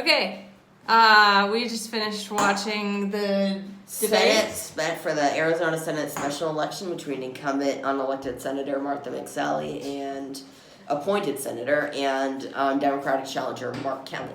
Okay, we just finished watching the Senate spent for the Arizona Senate special election between incumbent unelected Senator Martha McSally and appointed Senator and Democratic challenger Mark Kelly.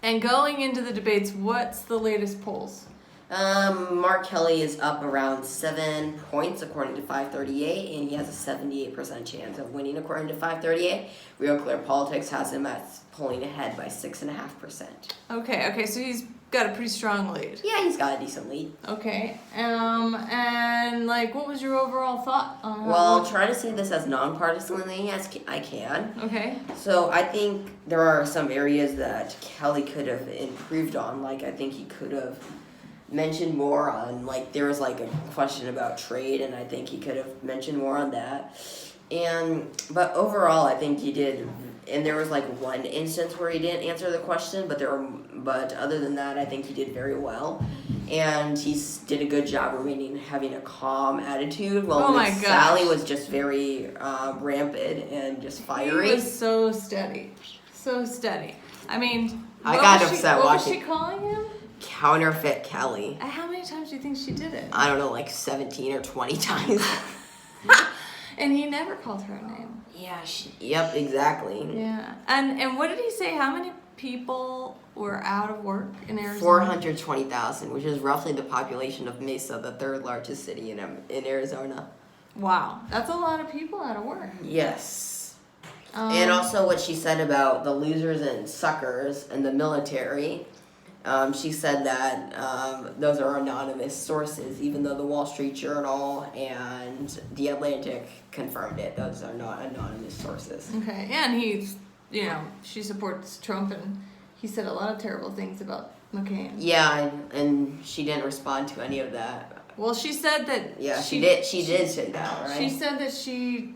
And going into the debates, what's the latest polls? Mark Kelly is up around 7 points according to 538, and he has a 78% chance of winning according to 538. Real Clear Politics has him at pulling ahead by 6.5%. Okay, so he's got a pretty strong lead. Yeah, he's got a decent lead. Okay, and like, what was your overall thought on Well, I'll try to see this as nonpartisanly as I can. Okay. So I think there are some areas that Kelly could have improved on. Like, I think he could have mentioned more on, like, there was like a question about trade, and I think he could have mentioned more on that. But overall, I think he did. And there was like one instance where he didn't answer the question, but other than that, I think he did very well, and he did a good job having a calm attitude. While Sally was just very rampant and just fiery. He was so steady. I mean, I got upset watching. What was watching. she calling him? Counterfeit Kelly. How many times do you think she did it? I don't know, like 17 or 20 times. And he never called her a name. Yeah, yep, exactly. Yeah. And what did he say? How many people were out of work in Arizona? 420,000, which is roughly the population of Mesa, the third largest city in Arizona. Wow. That's a lot of people out of work. Yes. And also what she said about the losers and suckers and the military. She said that those are anonymous sources, even though the Wall Street Journal and The Atlantic confirmed it. Those are not anonymous sources. Okay, and she supports Trump, and he said a lot of terrible things about McCain. Yeah, and she didn't respond to any of that. Well, she said that... Yeah, she did say that, right? She said that she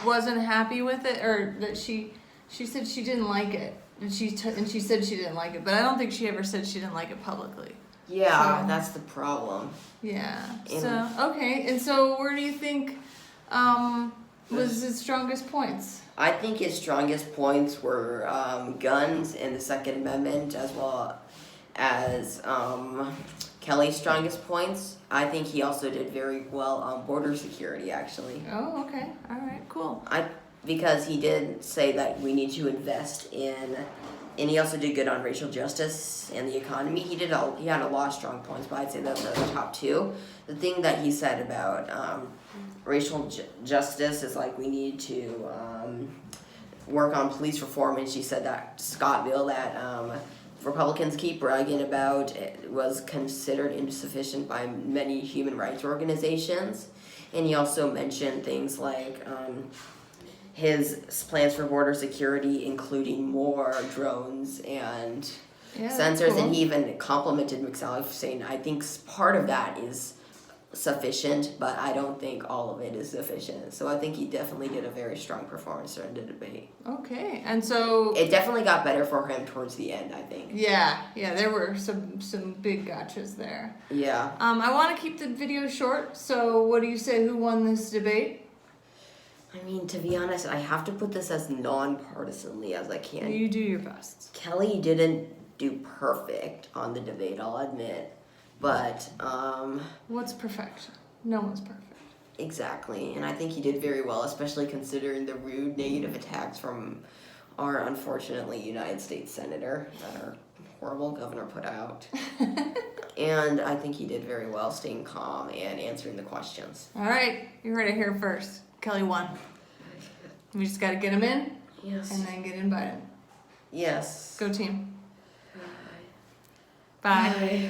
wasn't happy with it, or that she said she didn't like it. And she said she didn't like it, but I don't think she ever said she didn't like it publicly. Yeah, that's the problem. Yeah. And so where do you think was his strongest points? I think his strongest points were guns and the Second Amendment, as well as Kelly's strongest points. I think he also did very well on border security, actually. Oh, okay. All right, cool. Because he did say that we need to invest in, and he also did good on racial justice and the economy. He had a lot of strong points, but I'd say those are the top two. The thing that he said about racial justice is like we need to work on police reform, and she said that Scottville that Republicans keep bragging about was considered insufficient by many human rights organizations. And he also mentioned things like his plans for border security, including more drones and sensors, cool. And he even complimented McSally for saying, I think part of that is sufficient, but I don't think all of it is sufficient. So I think he definitely did a very strong performance during the debate. Okay, and so... It definitely got better for him towards the end, I think. Yeah, there were some big gotchas there. Yeah. I want to keep the video short, so what do you say, who won this debate? I mean, to be honest, I have to put this as non-partisanly as I can. You do your best. Kelly didn't do perfect on the debate, I'll admit. But, what's perfection? No one's perfect. Exactly, and I think he did very well, especially considering the rude negative attacks from our, unfortunately, United States Senator that our horrible governor put out. And I think he did very well staying calm and answering the questions. All right, you heard it here first. Kelly won. We just got to get him in. Yes. And then get invited. Yes. Go team. Bye. Bye.